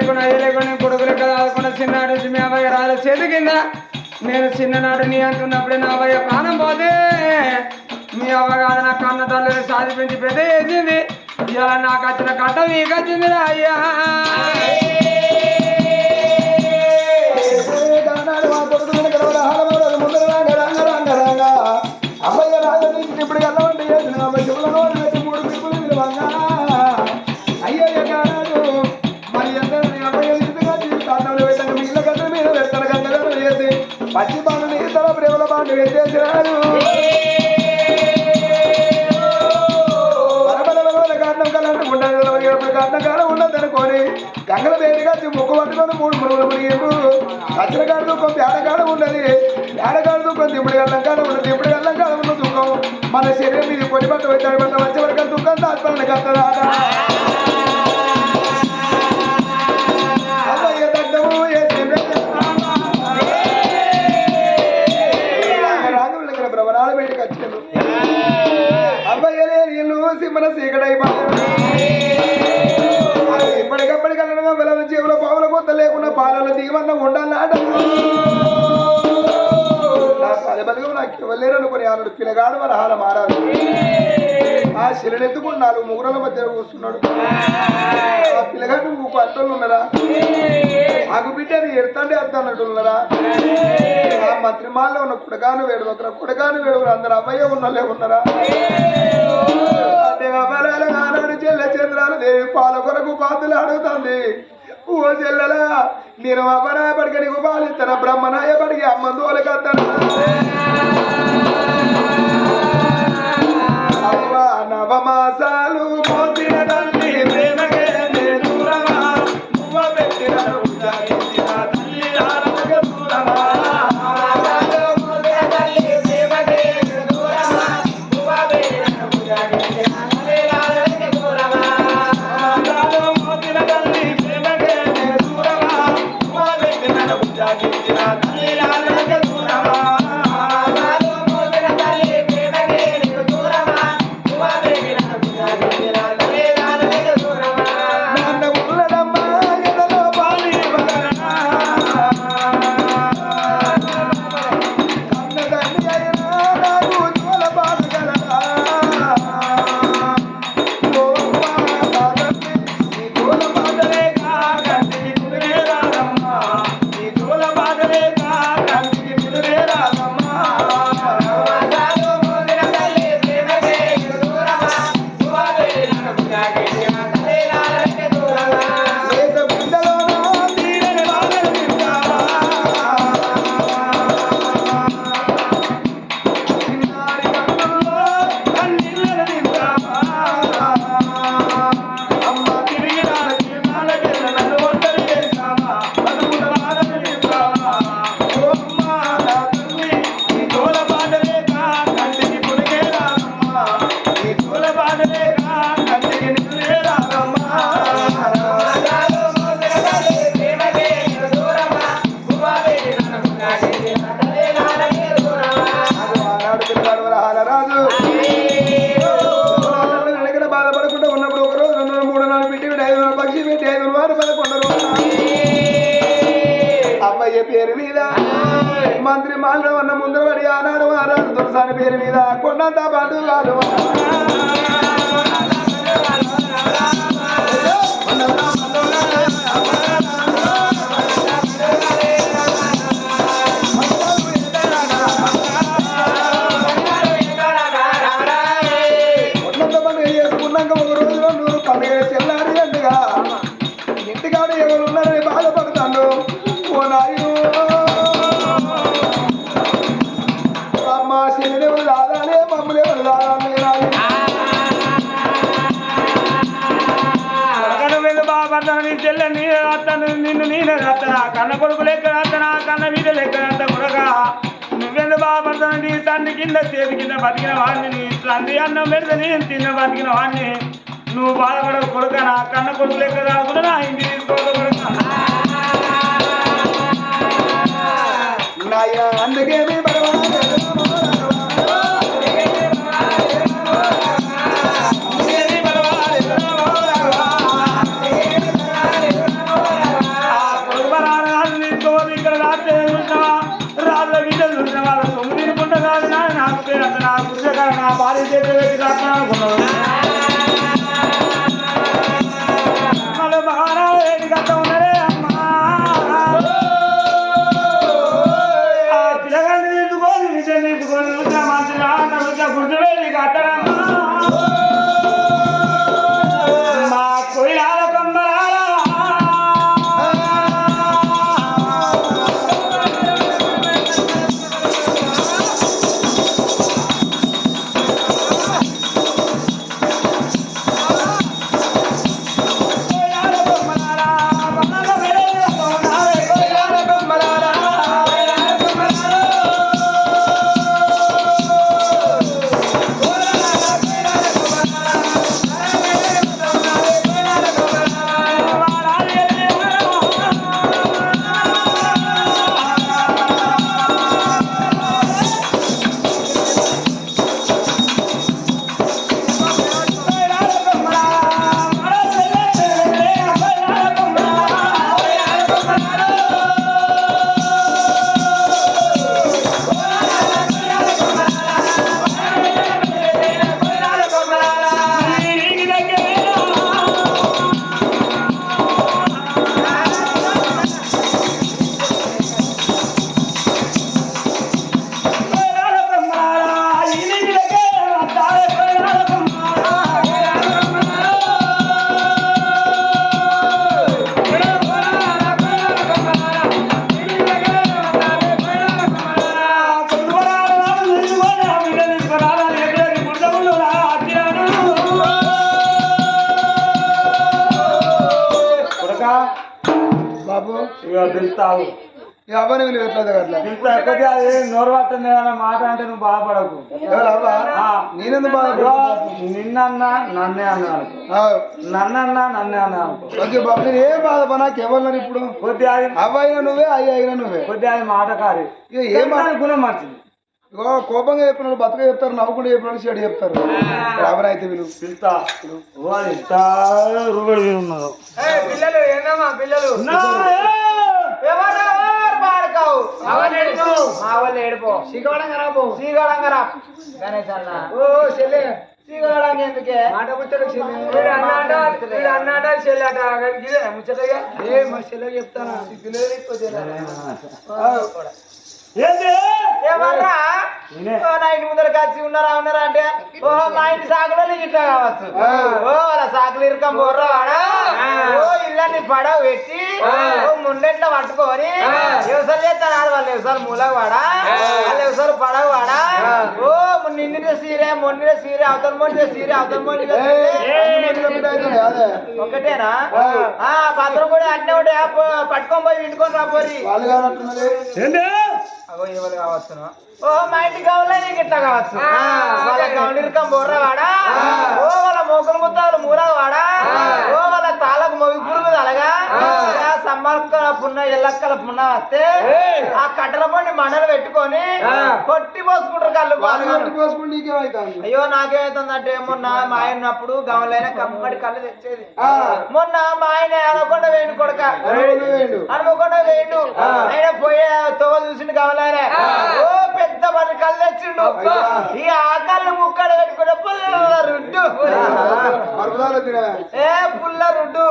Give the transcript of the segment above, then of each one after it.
లేకుండా అయ్య లేకుండా కొడుకులు కదా ఆదుకున్న చిన్నాడు మీ అబ్బాయి రాజు చేతి కింద నేను చిన్ననాడు నీ అంటున్నప్పుడే నా అబ్బాయి ప్రాణం పోతే మీ అవ్వగారు నా కన్న తల్లిని సాధిపించి పెద్ద చేసింది ఇలా నాకు వచ్చిన కట్ట మీకు వచ్చింది అయ్యా అబ్బాయి రాజు ఇప్పుడు వెళ్ళవండి మూడు పిప్పులు విలువంగా అయ్యో కాదు మరి అబ్బాయి మీ ఇళ్ళ గంట మీద వెళ్తారు గంట వేసి పచ్చి బాండు ఇతర ప్రేమల బాండు వేసేసినారు కారణం కలంటే ఉండదు కారణం కాలం ఉండదు అనుకోని గంగల వేడిగా ముక్కు పట్టుకొని 3 మురుగులు మురిగిండు వచ్చిన కాడ దుఃఖం పేడకాడ ఉన్నది పేడకాడ దుఃఖం దిప్పుడు గల్లం కాడ ఉన్నది ఇప్పుడు గల్లం కాడ ఉన్న దుఃఖం మన శరీరం మీద పొడి పట్ట వచ్చాడు పట్ట వచ్చే వరకు దుఃఖం దాచుకోండి కత్తదా అబ్బాయి దడ్డము రాగం భ్రమణాలు బయటకు వచ్చాడు అబ్బాయి ఇల్లు సింహన సీకడైపోయాడు ఇప్పటికప్పటికల్లా పిల్లల జీవుల పావుల కొత్త లేకుండా పాలలో దిగమన్న ఉండాలాట నా పదబలుగు నాకు ఇవ్వలేరు అనుకుని ఆనాడు పిల్లగాడు మన హాల మారాడు ఆ శిలనెత్తుకుని 4 ముగ్గురుల మధ్య కూర్చున్నాడు ఆ పిల్లగాడు ఊపు అట్టలు ఉన్నారా ఆగు బిడ్డని ఎడతండి అద్దన్నట్టు ఉన్నారా ఆ మంత్రిమాల్లో ఉన్న కుడగాను వేడు ఒకరు కుడగాను వేడుగురు అందరు అమ్మయ్య ఉన్నలే ఉన్నారా అంటే అమరాలు ఆనాడు చెల్ల చంద్రాలు దేవి పాల కొరకు పాతులు అడుగుతుంది ఓ చెల్లెలా నేను అమ్మనాయ పడికి నీకు పాలిస్తాను బ్రహ్మనాయ పడికి అమ్మందువల కత్తాను అవ్వ నవమాసాలు మోసిన తల్లి ప్రేమకే దూరమా నువ్వ పెట్టిన తల్లి దూరమా బాధపడకుండా ఉన్నప్పుడు 1 రోజు 2 3 4 పెట్టి 5 పక్షి పెట్టి 5 వారు 11 అమ్మాయి పేరు మీద మంత్రి మాల్లో ఉన్న ముందర పడి ఆనాడు ఆనాడు తులసాని పేరు మీద కొండంత పాటు వాళ్ళు చేసుకున్నాక 1 రోజు 2 పండుగ చెల్లారి అంటగా ఇంటికాడ ఎవరు ఉన్నారని బాధపడతాను ఓ నాయను అమ్మ శివుడు దాదానే మమ్మల్ని ఎవరు దాదానే బాబర్తను చెల్లె నీ అత్తను నిన్ను నేనే అత్తనా కన్న కొడుకు లెక్క అత్తనా కన్న మీద లెక్క అత్త కొడగా నువ్వెందు బాబర్తను నీ తండ్రి కింద చేతి కింద బతికిన వాడిని నీ తండ్రి అన్నం పెడితే నేను తిన్న బతికిన వాడిని నువ్వు బాధపడకు కొడుక నా కన్న కొడుకు లెక్క కాకుండా నా ఇంటికి తీసుకోవడం కొడుక అందుకే అబ్బో ఇక పిలుస్తావు ఈ అవ్వని విలువ ఎట్లా అట్లా పిలుస్తా ఎక్కువ అది నోరు పడుతుంది అన్న మాట అంటే నువ్వు బాధపడకు ఎవరు అవ్వ ఆ. నేనెందుకు బాధ ఇదిగో, నిన్నన్నా నన్నే అన్నాను నన్నన్నా నన్నే అన్నాను ఓకే బాబు నేను ఏం బాధపడ నాకు ఎవరు ఇప్పుడు కొద్దిగా అది అవ్వ అయినా నువ్వే అయ్యి అయినా నువ్వే కొద్దిగా అది మాట కాదు ఇక ఏం మాట గుణం మంచిది ఇగో కోపంగా చెప్పినాడు బతుక చెప్తారు నవ్వుకుంటే చెప్పినాడు చెడు చెప్తారు రాబర్ అయితే విలువ పిలుస్తా ఓ ఎంత రూపాయలు ఉన్నారు పిల్లలు ఏందమ్మా పిల్లలు ఏడుపో శ్రీగడంగా రా గణేష్ అన్న ఓ చెల్లె శ్రీగడంగా ఎందుకే మాట ముచ్చట అన్నాడ చెల్లెట ఇదే ముచ్చటగా ఏ మా చెల్లె చెప్తానా ఏంది ఏమన్నా నా ఇంటి ముందర కలిసి ఉన్నారా అంటే ఓహో మా ఇంటి సాకులు ఇట్లా కావచ్చు ఓ వాళ్ళ సాకులు ఇరకం బోర్రా వాడా ఓ ఇళ్ళని పడవ పెట్టి ఓ ముండెట్లా పట్టుకొని వ్యవసాయం చేస్తాడు వాళ్ళు వ్యవసాయం మూలక వాడా వాళ్ళ వ్యవసాయం పడవ వాడా ఓ నిండిన సీరే మొండిన సీరే అవతల మొండిన సీరే అవతల మొండిన ఒకటేనా భద్రం కూడా అన్నీ ఉంటాయి పట్టుకొని పోయి ఇంటికొని రాపోరి వాళ్ళు కానట్టున్నది ఏంది అగో ఎవరు కావచ్చు ఓ మా ఇంటి కావాలా నీకు ఇట్లా కావచ్చు వాళ్ళ గౌండిరికం బొర్రవాడా ఓ వాళ్ళ మోకులు ముత్తాలు మూరవాడా ఓ వాళ్ళ తాళకు మొగి పురుగు అలాగా సమ్మక్కల పున్న ఎల్లక్కల పున్న వస్తే ఆ కట్టెల పండి మండలు పెట్టుకొని కొట్టి పోసుకుంటారు కళ్ళు పాలు పోసుకుంటే నీకేమైతుంది అయ్యో నాకేమైతుందంటే మొన్న మా ఆయనప్పుడు గమలైన కమ్మడి కళ్ళు తెచ్చేది మొన్న మా ఆయన అనకుండా వేయండి కొడక అనుకోకుండా వేయండు ఆయన పోయే తోవ చూసిండు గమలైన ఓ పెద్ద పని కళ్ళు తెచ్చిండు ఈ ఆకళ్ళు ముక్కలు పెట్టుకుంటే పుల్ల రుడ్డు ఏ పుల్ల రుడ్డు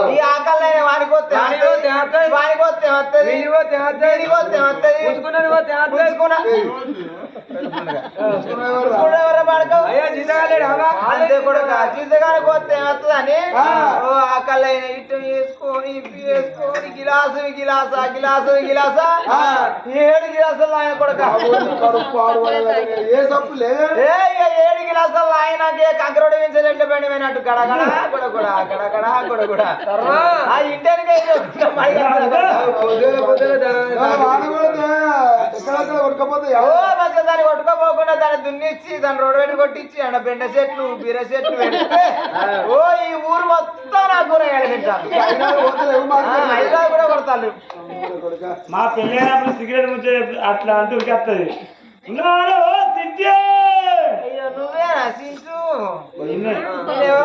ఈ ఆకళ్ళు వానికొస్తే వానికొస్తే వస్తుంది జీతగానికి వస్తే వస్తుందని ఓ ఆకలైన ఇటు వేసుకొని ఇటు వేసుకొని గిలాసు గిలాసా గిలాసు గిలాసా 7 గిలాసులు ఆయన కొడక ఏ తప్పులే 7 గిలాసులు ఆయనకే కంకరోడు వించలేంటే బండి పోయినట్టు గడగడ గొడగొడ గడగడ గొడగొడ ఆ ఇంటికి దాన్ని కొట్టుకోపోకుండా దాన్ని దున్నిచ్చి దాన్ని రోడ్డు పెట్టి కొట్టించి అండ్ బెండ చెట్లు బీర చెట్లు పెడితే ఓ ఈ ఊరు మొత్తం నా కూరగాయలు తింటాను హైదరాబాద్ కూడా కొడతాను మా పెళ్ళైనప్పుడు సిగరెట్ ముచ్చే అట్లా అంటే ఉరికేస్తుంది అయ్యో నువ్వేనా సించు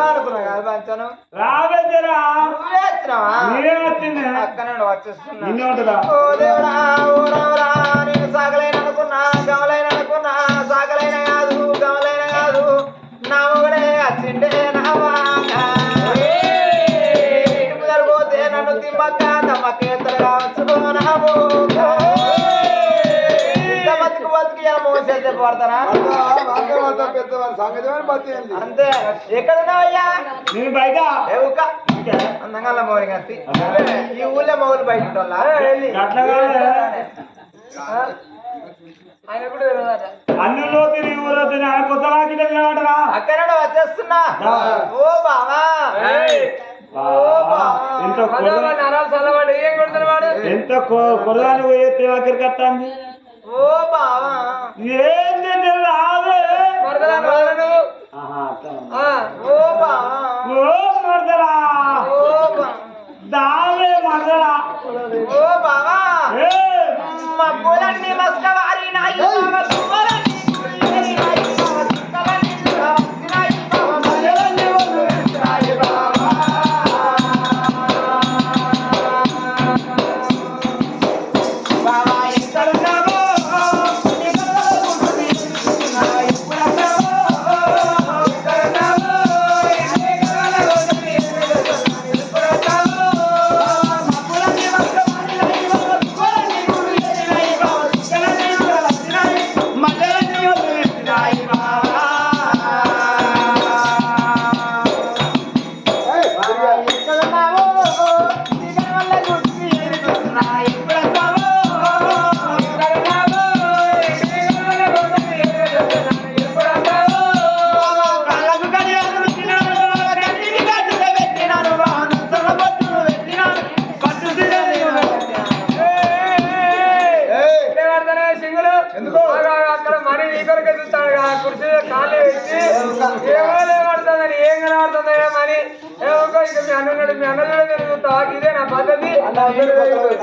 అనుకున్నా కదా పంచను రావేరా నువ్వే వచ్చినావా నేనే వచ్చింది అక్కనే వచ్చేస్తున్నా నిన్నే ఉంటుందా ఓ దేవుడా ఓ రామరా నేను సాగలైన అనుకున్నా గమలైన అనుకున్నా సాగలైన కాదు గమలైన కాదు నా మొగడే వచ్చిండే నావా ఇంటి ముందర పోతే నన్ను తిమ్మక్క తమ్మక్క ఎత్తలు కావచ్చు నావు బతుకు బతుకు ఇలా మోసేస్తే పడతారా అంతే ఎక్కడున్నావయ్యా నేను బయట అందంగా మౌలి కత్తి ఈ ఊళ్ళో మౌలు బయట అట్లా ఆయన కూడా తెలియదట అన్నులో తిరిగి ఊరో తిరిగి ఆయన కొత్త వాకిట వినమంటారా అక్కడ వచ్చేస్తున్నా ఓ బావా ఎంత ఎంత కొరదాని పోయే అక్కడికి వస్తాంది ఓ బావా ఏంటి రాదే ఓ బావా ఓ మరదరా ఓ బావా దావే మరదరా ఓ బావా మా పొలాన్ని మస్కవారి నాయి మీ అన్నడు మీ అన్నడు తిరుగుతావా ఇదే నా పద్ధతి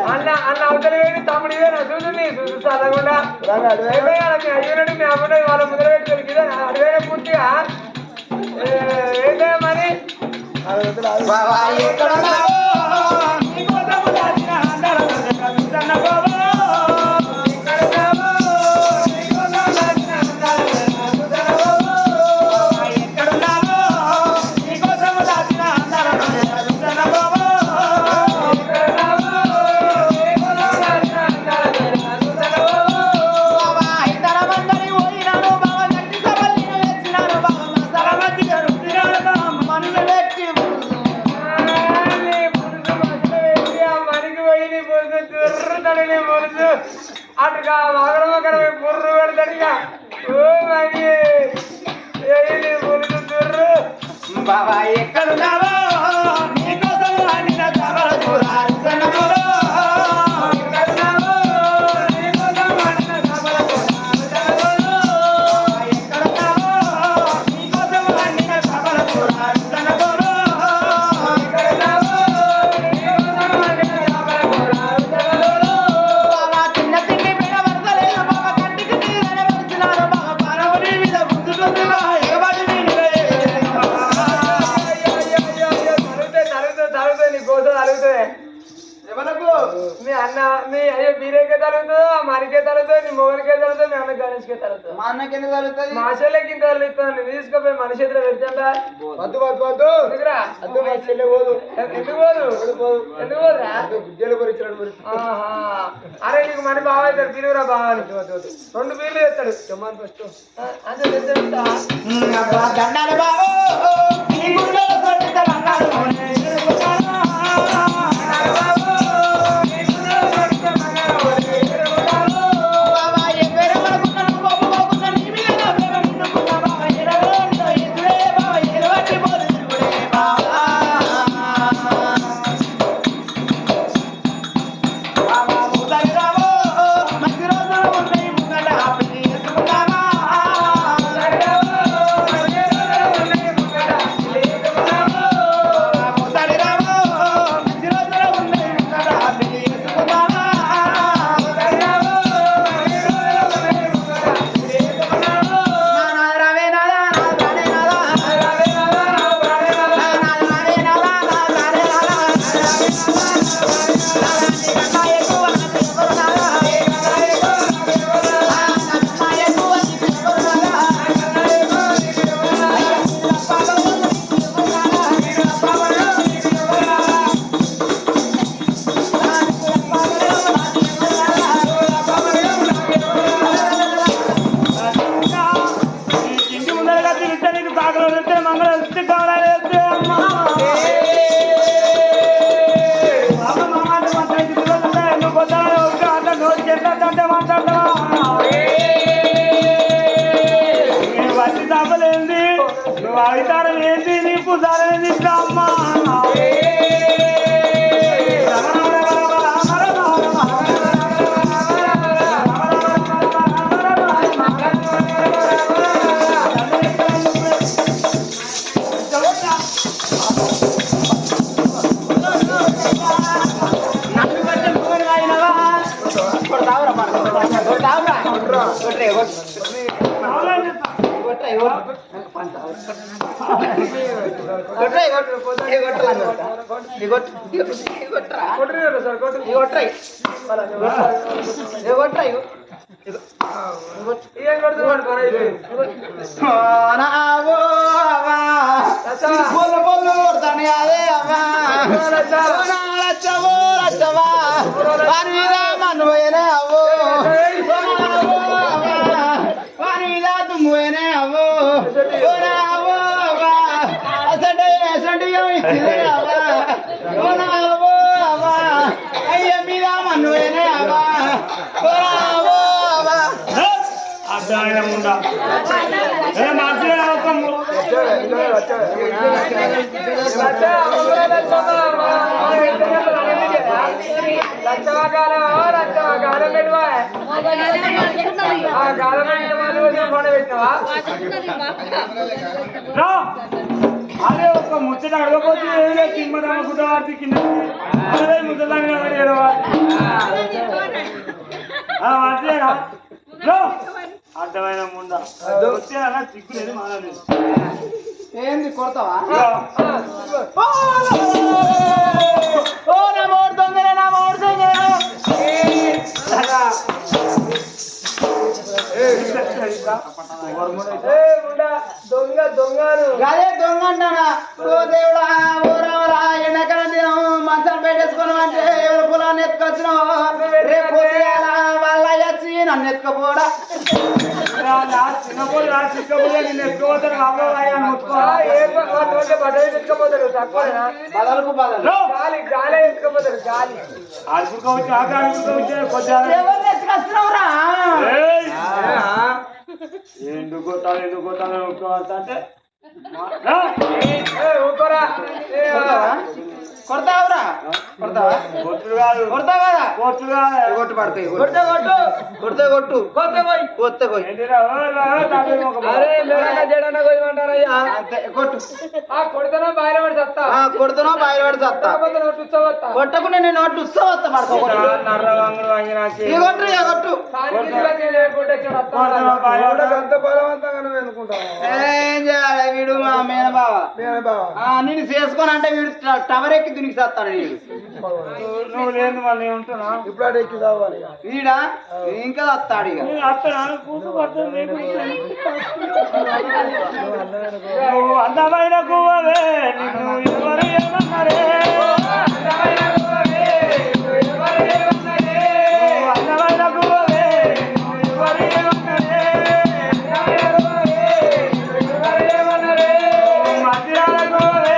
అన్న అవతల వేడి తమ్ముడు ఇదే నా చూస్తుంది చదవకుండా మీ అయ్యున్నాడు మీ అమ్మడు వాళ్ళ ముద్ర పెట్టుకోవాలి ఇదే అడివేనే పూర్తిగా ఏదే మరి అటుగా మగర బుర్రు పెడతాడుగా ఓ మరి బుర్రు తుర్రు బాబా ఎక్కడున్నావో నీకోసం అడిగిన తమర చూడాలి మీ అన్న మీ అయ్యో మీరేకే తరుగుతుందో మనకే తరుగుతుంది నీ మొగనికే తరుగుతుంది మీ అన్న గణేష్కే తరుగుతుంది మా అన్నకి ఎందుకు తరుగుతుంది మా చెల్లెకి ఇంత తరుగుతుంది తీసుకుపోయి మన చేతిలో పెడతా వద్దు వద్దు వద్దు ఎందుకురా అద్దు మా చెల్లె పోదు ఎందుకు పోదురా గుడ్డలు పరిచినాడు అరే నీకు మన బావ అవుతాడు తిరుగురా బావ రెండు బీర్లు తెస్తాడు జమాన్ ఫస్ట్ అదే దండాలు బాబు నువ్వు అడితారం ఏంటి నీకు దాని అమ్మా అదే ఒక ముచ్చట అడగపోతే కిమ్మదమ్మ గుడ్డవాడి కింద అదే ముద్దలాగా అంతేనా అర్థమైన ముండ వచ్చేనా చిక్కులేదు మానలేదు ఏంది కొడతావా ఓ నా మోడు దొంగలే నా మోడు దొంగలే దొంగ దొంగను అదే దొంగ అంటానా ఓ దేవుడా ఓ రావరా ఎండాకాల దినం మంచాలు పెట్టేసుకున్నాం అంటే ఎవరు పొలాన్ని ఎత్తుకొచ్చినావు రేపు వాళ్ళ వచ్చి నన్ను ఎత్తుకపోడా చిన్నప్పుడు చిక్కపోతే నిన్ను ఎత్తుకోపోతారు బదలకు బదలు అడుపుకోవచ్చు అడుపుకోవచ్చు ఎవరు ఎత్తుకొచ్చినావురా ఎందుకు కొట్టాలి అంటే కొడతావురా కొడతావా కొట్టుడు కాదు కొడతావు కదా కొట్టుడు కాదు కొట్టు పడతాయి కొట్టే కొట్టు కొడితే కొట్టు కొత్త పోయి కొత్త పోయి కొట్టు కొడుతున్నా బాయిల పడి చస్తా కొడుతున్నా బాయిల పడి చస్తా కొట్టకుండా నేను నోట్లు ఉత్సవస్తా పడతా కొట్టు కొట్టు ఏం చేయాలి వీడు మా మేనబావ నేను చేసుకొని అంటే వీడు టవర్ ఎక్కి దునికి చేస్తాడు వీడు నువ్వు లేదు మళ్ళీ ఉంటున్నా ఇప్పుడు ఎక్కి కావాలి వీడా ఇంకా వస్తాడు ఇక అందమైన గువ్వవే నిన్ను ఎవరు ఏమన్నారే అందమైన గువ్వవే నిన్ను ఎవరు ఏమన్నారే మధ్యాల గువ్వవే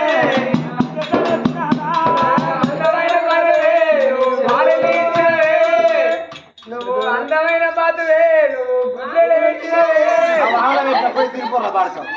నువ్వు అందమైన బాతువే నువ్వు గుడ్డలు పెట్టినవే తిరిగిపోరా పాడతాం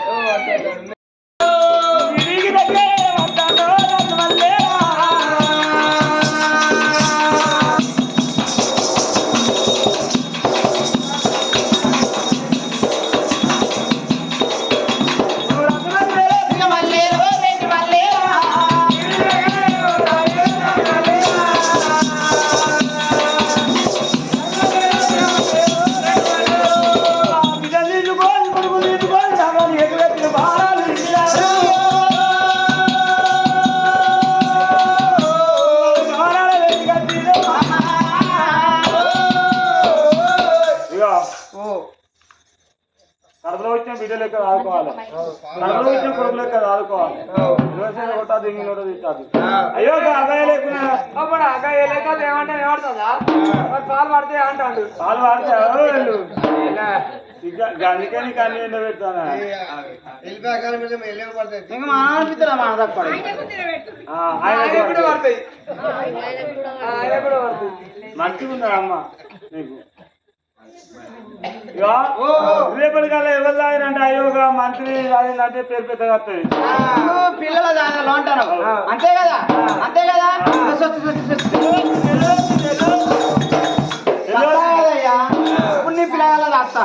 కడపలో వచ్చిన బిడ్డ లెక్క ఆదుకోవాలి కడపలో వచ్చిన కొడుకు లెక్క ఆదుకోవాలి కొట్టా దింగి నోట తిట్టాదు అయ్యో అగాయ లేకున్నా అప్పుడు అగాయ లేక ఏమంటే ఏమడుతుందా పాలు పడితే అంటాడు పాలు పడితే వెళ్ళు అందుకని కానీ ఎండ పెడతానా ఇంకా మా అనిపిస్తారా మా తప్ప మంచిగా ఉన్నాడు అమ్మ నీకు రేపటి కాలం ఎవరు తాగినంటే అయ్యోగా మంత్రి తాగిందంటే పేరు పెద్దగా వస్తుంది పిల్లల దానిలో అంటాను అంతే కదా అంతే కదా ఇప్పుడు నీ పిల్లగాల తాత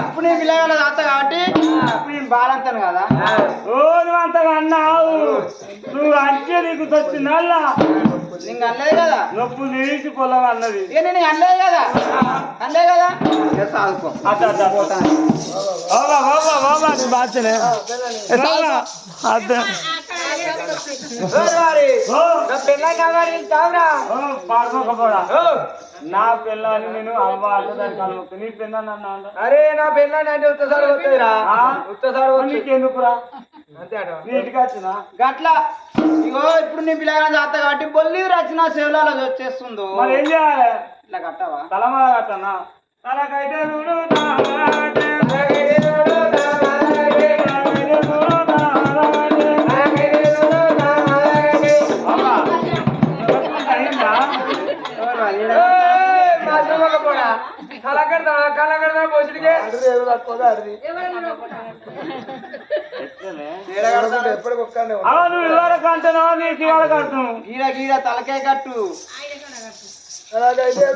ఇప్పుడు నీ పిల్లగాల తాత కాబట్టి ఇప్పుడు నేను బాలంతాను కదా రోజు అంతగా అన్నావు నువ్వు అంటే నీకు వచ్చిందా నీకు అనలేదు కదా నొప్పు నీసి పొలం అన్నది ఇక నేను అనలేదు కదా అనలే కదా సాగుకో బాచనే నా పిల్లని నేను అవ్వ అంటే దానికి కలుగుతా నీ పిల్లని అన్నా అరే నా పిల్లని అంటే ఉత్తసారి వస్తుందిరా ఉత్తసారి నీకెందుకురా నీ ఇంటికి వచ్చినా గట్లా ఇగో ఇప్పుడు నీ పిల్లగానే జాత కాబట్టి బొల్లి రచన సేవలలో వచ్చేస్తుందో మరి ఏం చేయాలి ఇట్లా కట్టవా తలమా కట్టనా తలకైతే నువ్వు ఇవాళ కంటున్నా నీకు ఇవాళ కడుతున్నావు గీర గీర తలకే కట్టు అలాగైతే